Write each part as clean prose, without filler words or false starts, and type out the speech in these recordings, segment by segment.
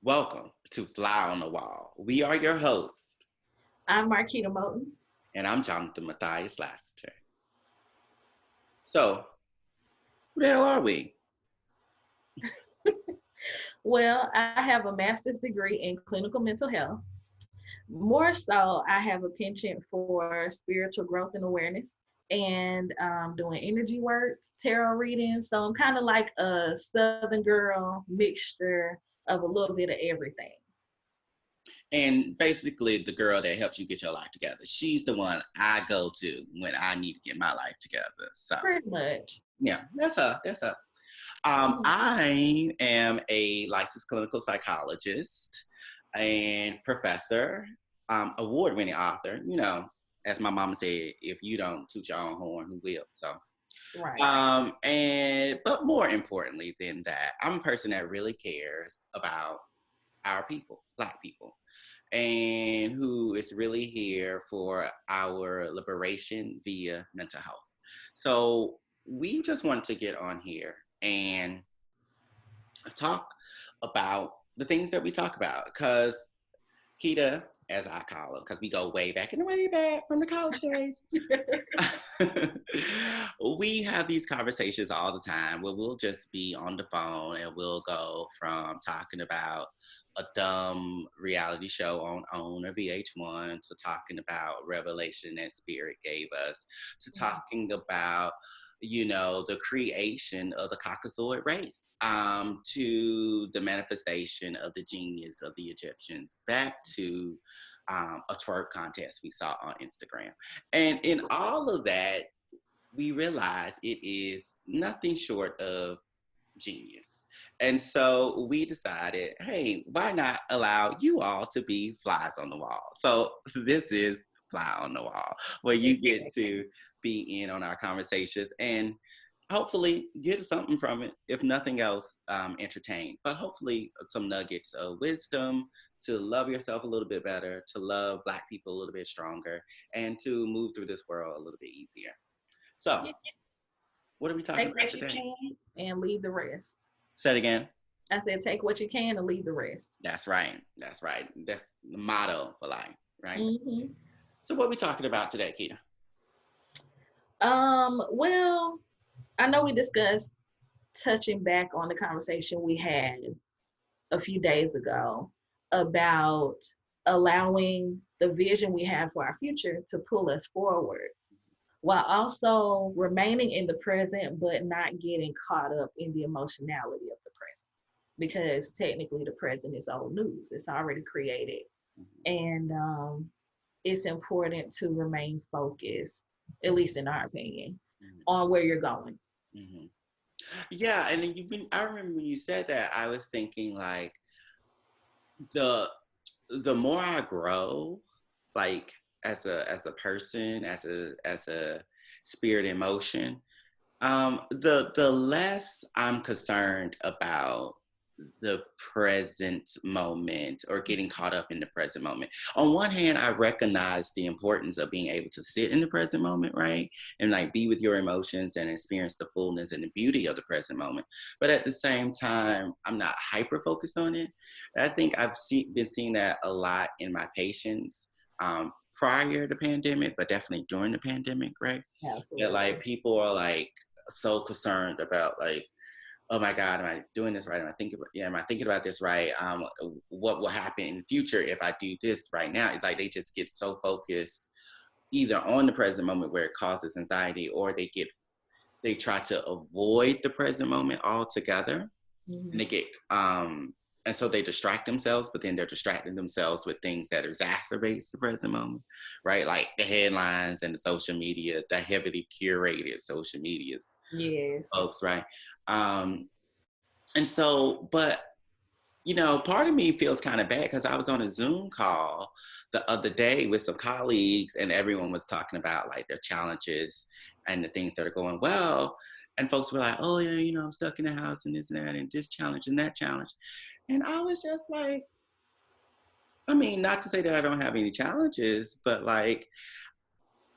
Welcome to Fly on the Wall. We are your hosts, I'm Marquita Moten. and I'm Jonathan Matthias Lassiter. So, who the hell are we? Well, I have a master's degree in clinical mental health. More so, I have a penchant for spiritual growth and awareness and doing energy work, tarot reading. So I'm kind of like a Southern girl mixture of a little bit of everything. And basically, the girl that helps you get your life together. She's the one I go to when I need to get my life together. So, Pretty much. yeah, that's her. That's her. Mhm. I am a licensed clinical psychologist and professor, award-winning author. As my mama said, if you don't toot your own horn, who will? So, Right. but more importantly than that, I'm a person that really cares about our people, Black people, and who is really here for our liberation via mental health. So we just wanted to get on here and talk about the things that we talk about because Keita, as I call her, because we go way back and way back from the college days. We have these conversations all the time where we'll just be on the phone and we'll go from talking about a dumb reality show on OWN or VH1 to talking about revelation that Spirit gave us to talking about the creation of the Caucasoid race, to the manifestation of the genius of the Egyptians, back to a twerk contest we saw on Instagram. And in all of that, we realize it is nothing short of genius. And so we decided, hey, why not allow you all to be flies on the wall? So this is Fly on the Wall, where you get to be in on our conversations and hopefully get something from it, if nothing else, entertain, but hopefully some nuggets of wisdom to love yourself a little bit better, to love Black people a little bit stronger, and to move through this world a little bit easier. So, Yeah. what are we talking Take about what you today? can and leave the rest. Say it again. I said, take what you can and leave the rest. That's right. That's right. That's the motto for life, right? hmm So, what are we talking about today, Keita? Well, I know we discussed touching back on the conversation we had a few days ago about allowing the vision we have for our future to pull us forward while also remaining in the present but not getting caught up in the emotionality of the present because technically the present is old news. It's already created. And it's important to remain focused, at least in our opinion, Mm-hmm. on where you're going. Mm-hmm. Yeah, and then I remember when you said that, I was thinking like the the more I grow, like as a person, as a spirit in motion, the less I'm concerned about the present moment or getting caught up in the present moment. On one hand, I recognize the importance of being able to sit in the present moment, right? And like be with your emotions and experience the fullness and the beauty of the present moment. But at the same time, I'm not hyper focused on it. And I think been seeing that a lot in my patients. Prior to the pandemic, but definitely during the pandemic, right? That like Absolutely. people are like so concerned about like, oh my God, am I doing this right? Am I thinking about this right? What will happen in the future if I do this right now? It's like they just get so focused either on the present moment where it causes anxiety, or they try to avoid the present moment altogether, and hmm they get and so they distract themselves, but then they're distracting themselves with things that exacerbates the present moment, right? Like the headlines and the social media, the heavily curated social medias, Yes. folks, right? Um, and so, but part of me feels kind of bad because I was on a Zoom call the other day with some colleagues, and everyone was talking about like their challenges and the things that are going well. And folks were like, oh, yeah, I'm stuck in the house and this and that and this challenge and that challenge. And I was just like, I mean, not to say that I don't have any challenges, but like,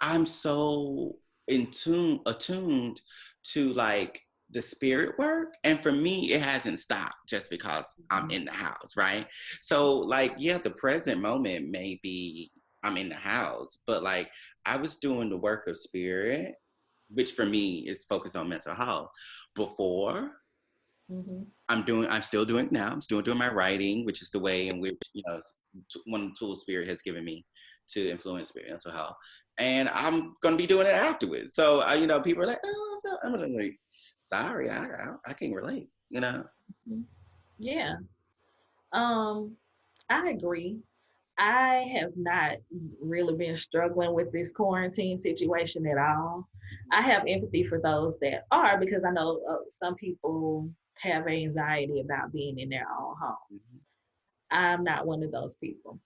I'm so attuned to like the spirit work. And for me, it hasn't stopped just because I'm Mhm. in the house, right? So, like, yeah, the present moment may be I'm in the house, but like I was doing the work of spirit, which for me is focused on mental health before. Mhm. I'm still doing it now. I'm still doing my writing, which is the way in which, one of the tools spirit has given me to influence spirit mental health. And I'm going to be doing it afterwards. So, people are like, oh, I'm like, sorry, I can't relate. Mhm. Yeah. Um, I agree. I have not really been struggling with this quarantine situation at all. I have empathy for those that are because I know some people have anxiety about being in their own home. Mhm. I'm not one of those people.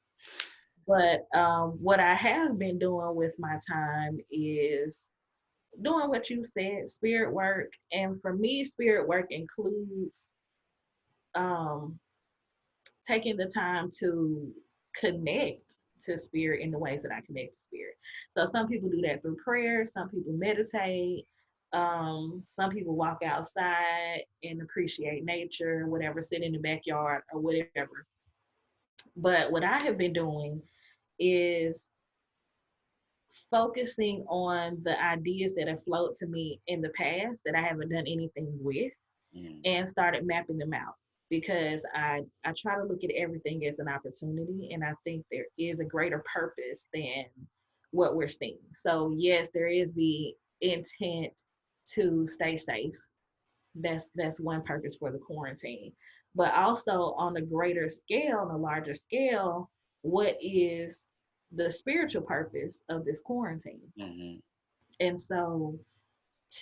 But what I have been doing with my time is doing what you said, spirit work. And for me, spirit work includes um, taking the time to connect to spirit in the ways that I connect to spirit. So some people do that through prayer, some people meditate, some people walk outside and appreciate nature, whatever, sit in the backyard or whatever. But what I have been doing is focusing on the ideas that have flowed to me in the past that I haven't done anything with Mhm. and started mapping them out because I try to look at everything as an opportunity and I think there is a greater purpose than what we're seeing. So yes, there is the intent to stay safe. That's one purpose for the quarantine. But also on a greater scale, on a larger scale, what is the spiritual purpose of this quarantine? Mhm. And so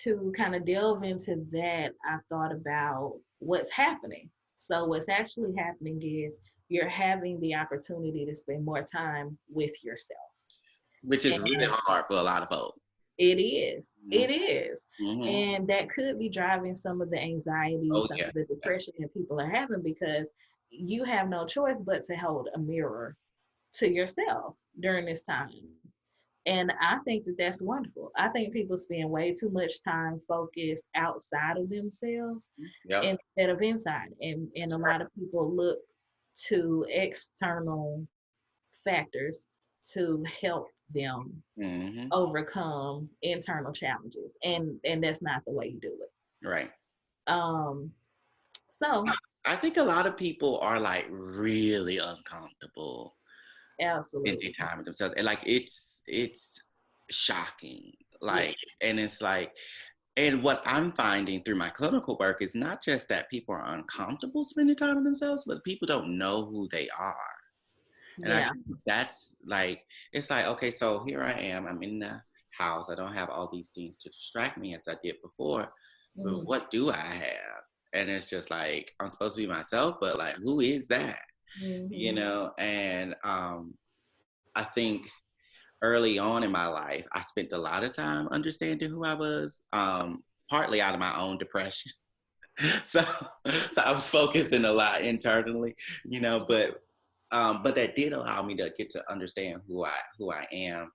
to kind of delve into that, I thought about what's happening. So, what's actually happening is you're having the opportunity to spend more time with yourself. Which is really And hard for a lot of folks. it is, Mhm. it is. Mhm. And that could be driving some of the anxiety, Oh some yeah. of the depression that people are having because you have no choice but to hold a mirror to yourself during this time. And I think that that's wonderful. I think people spend way too much time focused outside of themselves Yep. instead of inside. And a lot of people look to external factors to help them Mhm. overcome internal challenges. And that's not the way you do it. Right. Um, so I think a lot of people are like really uncomfortable spending absolutely. time with themselves. And like it's shocking. Yeah. Like, and it's like, and what I'm finding through my clinical work is not just that people are uncomfortable spending time with themselves, but people don't know who they are. And I Yeah. think that's like, it's like, okay, so here I am, I'm in the house, I don't have all these things to distract me as I did before, but Mm-hmm. what do I have? And it's just like, I'm supposed to be myself, but like, who is that? Mm-hmm. And I think early on in my life, I spent a lot of time understanding who I was, partly out of my own depression. so, so I was focusing a lot internally, but that did allow me to get to understand who I am,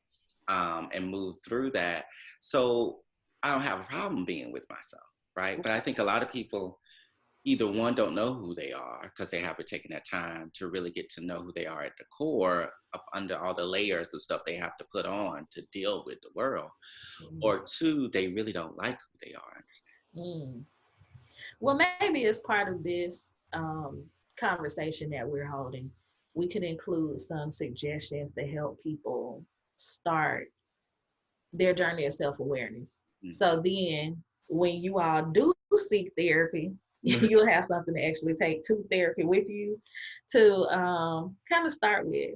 and move through that. So I don't have a problem being with myself, right? But I think a lot of people either one don't know who they are because they haven't taken that time to really get to know who they are at the core up under all the layers of stuff they have to put on to deal with the world, or two, they really don't like who they are. Mm-hmm. Well, maybe as part of this conversation that we're holding, we could include some suggestions to help people start their journey of self awareness. So then, when you all do seek therapy, you'll have something to actually take to therapy with you to kind of start with.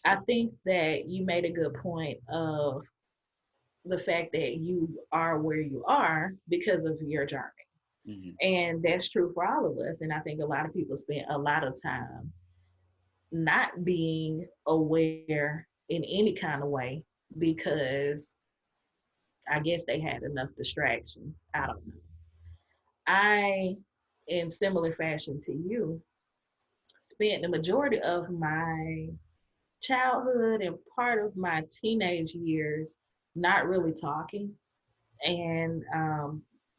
I think that you made a good point of the fact that you are where you are because of your journey. Mm-hmm. And that's true for all of us. And I think a lot of people spend a lot of time not being aware in any kind of way because I guess they had enough distractions. I don't know. I, in similar fashion to you, spent the majority of my childhood and part of my teenage years not really talking. And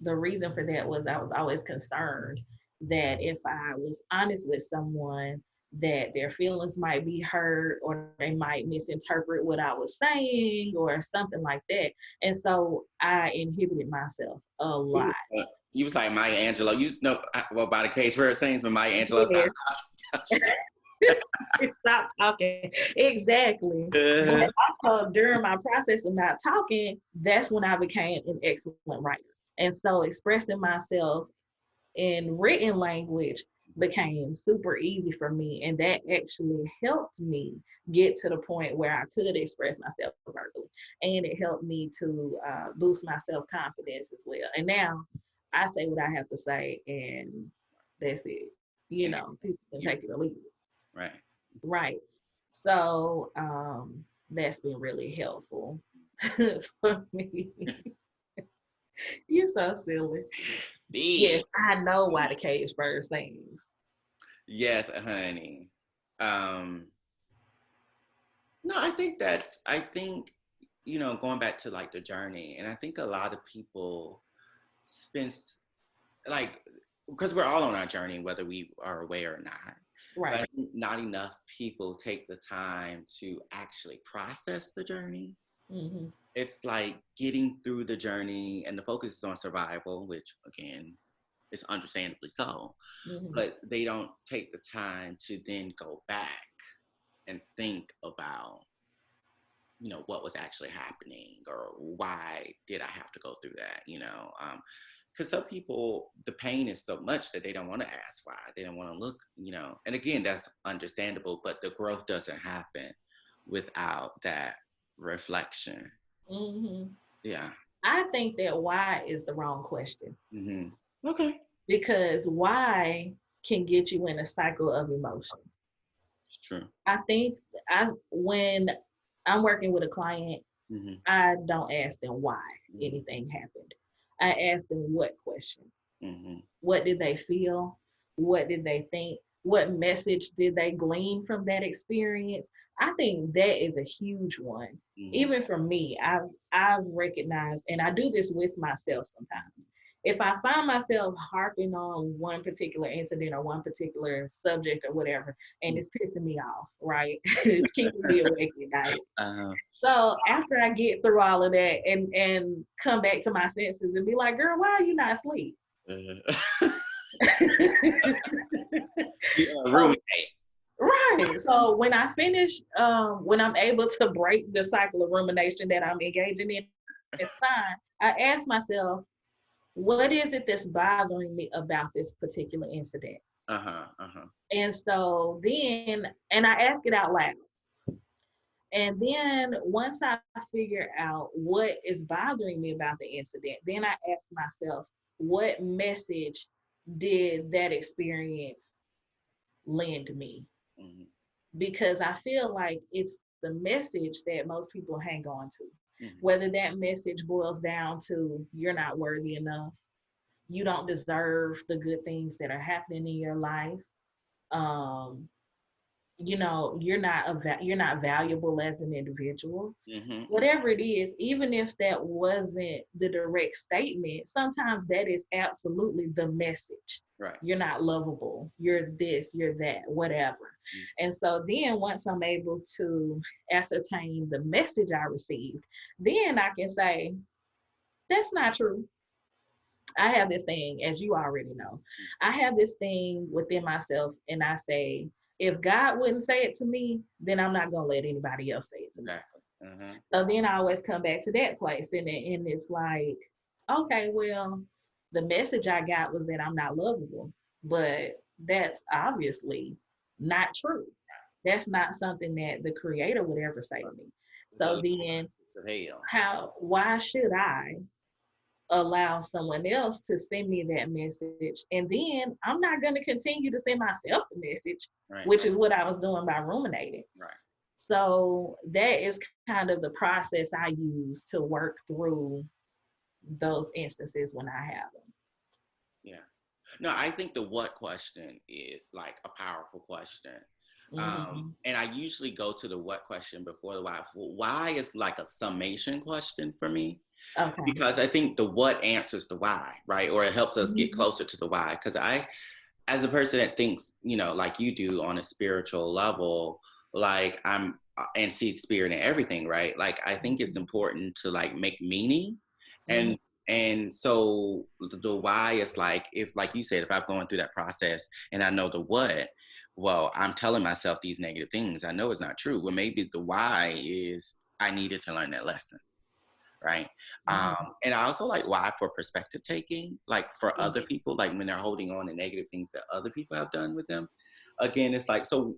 the reason for that was I was always concerned that if I was honest with someone, that their feelings might be hurt or they might misinterpret what I was saying or something like that. And so I inhibited myself a lot. You was like Maya Angelou. You know, well, by the case where it sings, when Maya Angelou Yes. stopped. Stop talking. Exactly. But also during my process of not talking, that's when I became an excellent writer. And so expressing myself in written language became super easy for me. And that actually helped me get to the point where I could express myself verbally. And it helped me to boost my self confidence as well. And now I say what I have to say, and that's it. You And know, people can take it or leave it. right. Right. So that's been really helpful for me. You're so silly. Yes, Big. I know why the cage bird sings. Yes, honey. Um, no, I think, going back to like the journey, and I think a lot of people spend like, because we're all on our journey, whether we are aware or not. But Right. I think not enough people take the time to actually process the journey. Hmm. It's like getting through the journey, and the focus is on survival, which again is understandably so. Hmm. But they don't take the time to then go back and think about, what was actually happening, or why did I have to go through that, because some people, the pain is so much that they don't want to ask why. They don't want to look, and again, that's understandable, but the growth doesn't happen without that reflection. Hmm. Yeah. I think that why is the wrong question Hmm. Okay. because why can get you in a cycle of emotions. It's true. I think when I'm working with a client, Hmm. I don't ask them why Hmm. anything happened. I ask them what questions. Hmm. What did they feel? What did they think? What message did they glean from that experience? I think that is a huge one. Hmm. Even for me, I've recognized, and I do this with myself sometimes. If I find myself harping on one particular incident or one particular subject or whatever, and it's pissing me off, right? It's keeping me awake at night. uh, So after I get through all of that and come back to my senses and be like, girl, why are you not asleep? uh, So roommate. right. So when I finish, when I'm able to break the cycle of rumination that I'm engaging in at the time, I ask myself, what is it that's bothering me about this particular incident? Uh-huh. Uh-huh. And so then, and I ask it out loud. And then once I figure out what is bothering me about the incident, then I ask myself, what message did that experience lend me? Hmm. Because I feel like it's the message that most people hang on to. Hmm. Whether that message boils down to you're not worthy enough, you don't deserve the good things that are happening in your life. Um, you're not valuable as an individual. Hmm. Whatever it is, even if that wasn't the direct statement, sometimes that is absolutely the message. Right. You're not lovable, you're this, you're that, whatever. And so then once I'm able to ascertain the message I received, then I can say, that's not true. I have this thing, as you already know, I have this thing within myself, and I say, if God wouldn't say it to me, then I'm not going to let anybody else say it to me. Exactly. Uh-huh. So then I always come back to that place, and it's like, okay, well, the message I got was that I'm not lovable, but that's obviously not true. That's not something that the creator would ever say to me. The So then limits of hell. why should I allow someone else to send me that message? And then I'm not going to continue to send myself the message, Right. which is what I was doing by ruminating. Right. So that is kind of the process I use to work through those instances when I have them. Yeah. No, I think the what question is like a powerful question. Mm-hmm. And I usually go to the what question before the why. Why is like a summation question for me. Okay. because I think the what answers the why, right? Or it helps us get Mhm. closer to the why. Because as a person that thinks, like you do on a spiritual level, like and sees spirit in everything, right? Like I think it's important to like make meaning, Mhm. and so the why is like, if like you said, if I've gone through that process and I know the what, well, I'm telling myself these negative things. I know it's not true. Well, maybe the why is I needed to learn that lesson, right? Mhm. And I also like why for perspective taking, like for other Yeah. people, like when they're holding on to negative things that other people have done with them. Again, it's like, so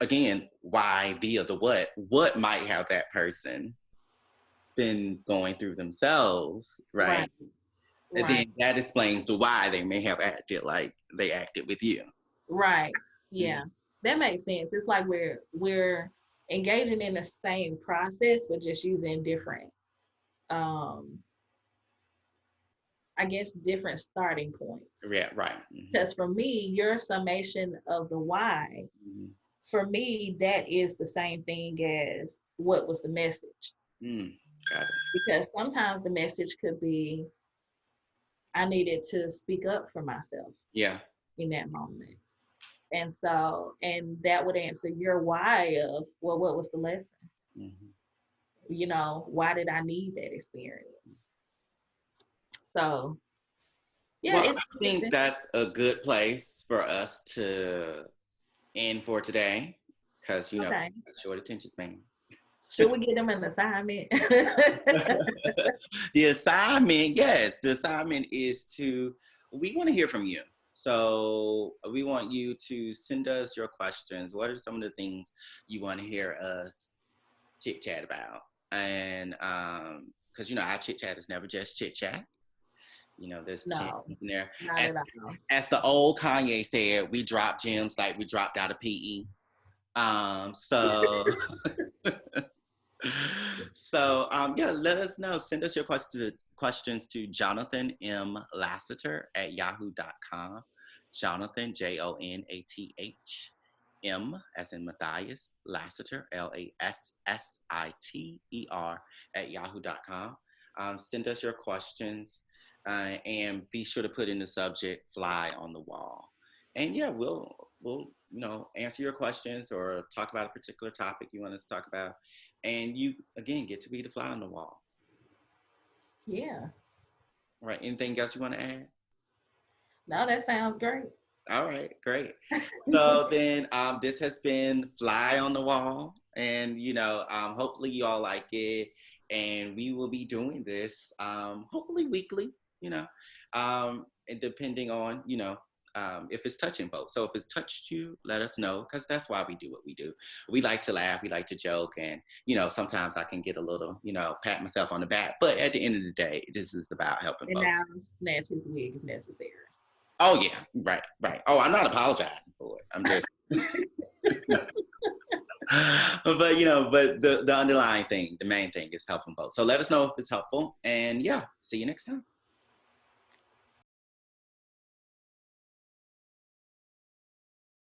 again, why via the what might have that person been going through themselves, Right. right? And Right. then that explains the why they may have acted like they acted with you. Right. Mhm. Yeah. That makes sense. It's like we're engaging in the same process, but just using different, um, I guess, different starting points. Yeah, right. Hmm. Because for me, your summation of the why, Hmm. for me, that is the same thing as what was the message. Mm, got it. Because sometimes the message could be, I needed to speak up for myself Yeah. in that moment. And so, and that would answer your why of, well, what was the lesson? Hmm. Why did I need that experience? So, yeah, Well, it's I think interesting. that's a good place for us to end for today, because Okay. short attention spans. Should we give them an assignment? The assignment, yes, the assignment is we want to hear from you. So we want you to send us your questions. What are some of the things you want to hear us chit chat about? And because our chit chat is never just chit chat. There's gems No, in there. not As, at all. as the old Kanye said, we drop gems like we dropped out of PE. So yeah, let us know. Send us your questions to Jonathan M. Lassiter at yahoo.com. Jonathan, Jonath, as in Matthias, Lassiter, Lassiter, at yahoo.com. Send us your questions, and be sure to put in the subject "fly on the wall." And yeah, we'll answer your questions or talk about a particular topic you want us to talk about, and you again get to be the fly on the wall. Yeah. All right, anything else you want to add? No, that sounds great. All right, great. So then, this has been Fly on the Wall, and hopefully you all like it, and we will be doing this, hopefully weekly. And depending on if it's touching folks. So if it's touched you, let us know, because that's why we do what we do. We like to laugh, we like to joke, and sometimes I can get a little pat myself on the back, but at the end of the day, this is about helping And folks. now snatch his wig if necessary. Oh yeah, right, right. Oh, I'm not apologizing for it. I'm just, but the underlying thing, the main thing is helping folks. So let us know if it's helpful, and yeah, see you next time.